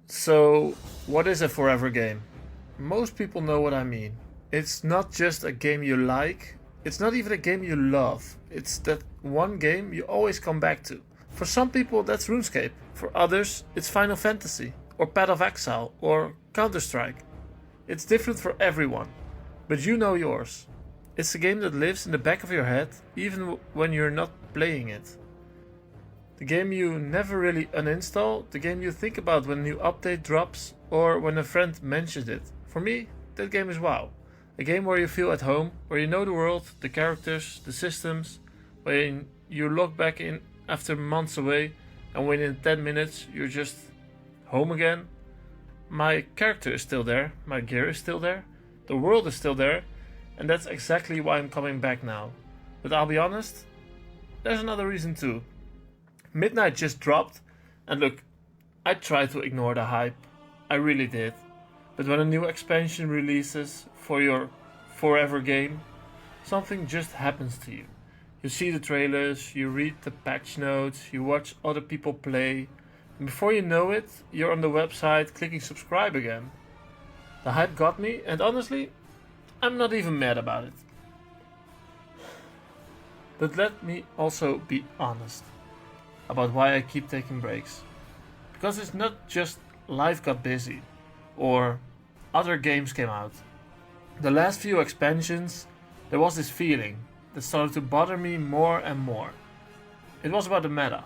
So, what is a forever game? Most people know what I mean. It's not just a game you like, it's not even a game you love. It's that one game you always come back to. For some people, that's RuneScape. For others, it's Final Fantasy, or Path of Exile, or Counter Strike. It's different for everyone, but you know yours. It's a game that lives in the back of your head, even when you're not playing it. The game you never really uninstall, the game you think about when a new update drops or when a friend mentions it. For me, that game is WoW. A game where you feel at home, where you know the world, the characters, the systems, when you log back in after months away and within 10 minutes you're just home again. My character is still there, my gear is still there, the world is still there, and that's exactly why I'm coming back now. But I'll be honest, there's another reason too. Midnight just dropped, and look, I tried to ignore the hype. I really did. But when a new expansion releases for your forever game, something just happens to you. You see the trailers, you read the patch notes, you watch other people play, and before you know it, you're on the website clicking subscribe again. The hype got me, and honestly, I'm not even mad about it. But let me also be honest about why I keep taking breaks. Because it's not just life got busy or other games came out. The last few expansions, there was this feeling that started to bother me more and more. It was about the meta.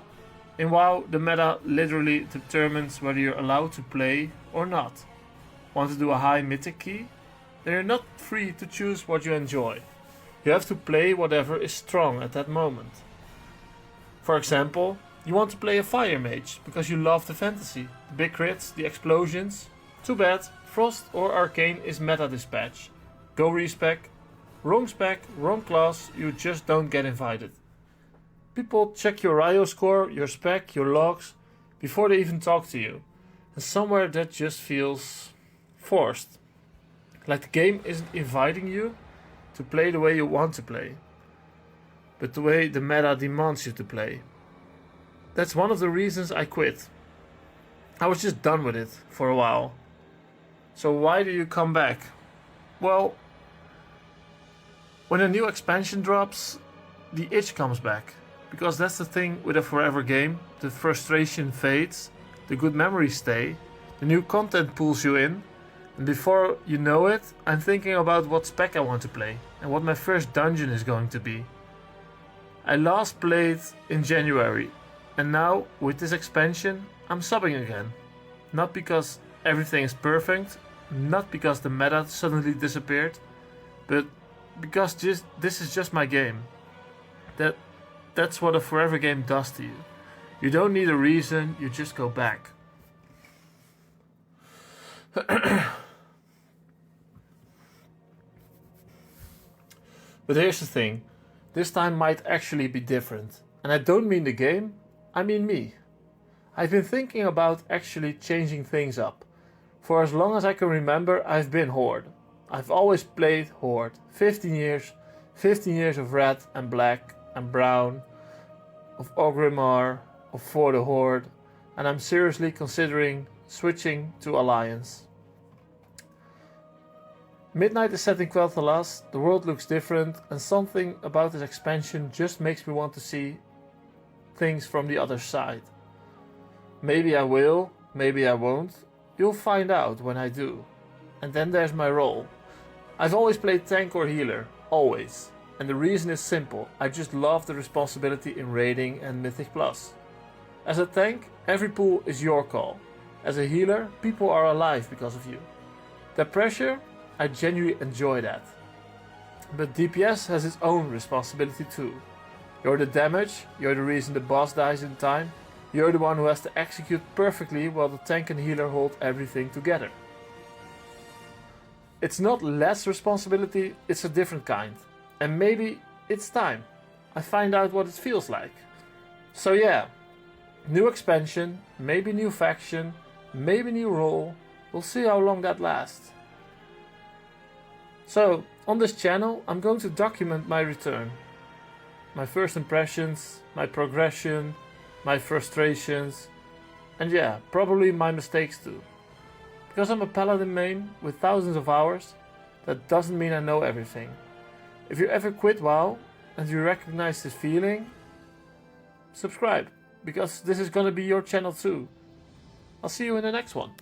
In WoW, the meta literally determines whether you're allowed to play or not. Want to do a high mythic key? Then you're not free to choose what you enjoy. You have to play whatever is strong at that moment. For example, you want to play a fire mage because you love the fantasy, the big crits, the explosions. Too bad, Frost or Arcane is meta this patch. Go respec. Wrong spec, wrong class, you just don't get invited. People check your Rio score, your spec, your logs, before they even talk to you. And somewhere that just feels forced. Like the game isn't inviting you to play the way you want to play, but the way the meta demands you to play. That's one of the reasons I quit. I was just done with it for a while. So why do you come back? Well, when a new expansion drops, the itch comes back. Because that's the thing with a forever game. The frustration fades, the good memories stay, the new content pulls you in, and before you know it, I'm thinking about what spec I want to play and what my first dungeon is going to be. I last played in January. And now, with this expansion, I'm subbing again. Not because everything is perfect, not because the meta suddenly disappeared, but because this is just my game. That's what a forever game does to you. You don't need a reason, you just go back. But here's the thing, this time might actually be different. And I don't mean the game, I mean me. I've been thinking about actually changing things up. For as long as I can remember, I've been Horde. I've always played Horde. 15 years of red and black and brown, of Orgrimmar, of For the Horde, and I'm seriously considering switching to Alliance. Midnight is setting Quel'Thalas, the world looks different, and something about this expansion just makes me want to see things from the other side. Maybe I will, maybe I won't. You'll find out when I do. And then there's my role. I've always played tank or healer, always. And the reason is simple, I just love the responsibility in raiding and Mythic Plus. As a tank, every pool is your call. As a healer, people are alive because of you. That pressure, I genuinely enjoy that. But DPS has its own responsibility too. You're the damage, you're the reason the boss dies in time, you're the one who has to execute perfectly while the tank and healer hold everything together. It's not less responsibility, it's a different kind. And maybe it's time I find out what it feels like. So yeah, new expansion, maybe new faction, maybe new role, we'll see how long that lasts. So, on this channel I'm going to document my return. My first impressions, my progression, my frustrations, And yeah, probably my mistakes too. Because I'm a Paladin main with thousands of hours, that doesn't mean I know everything. If you ever quit WoW and you recognize this feeling, subscribe, because this is gonna be your channel too. I'll see you in the next one.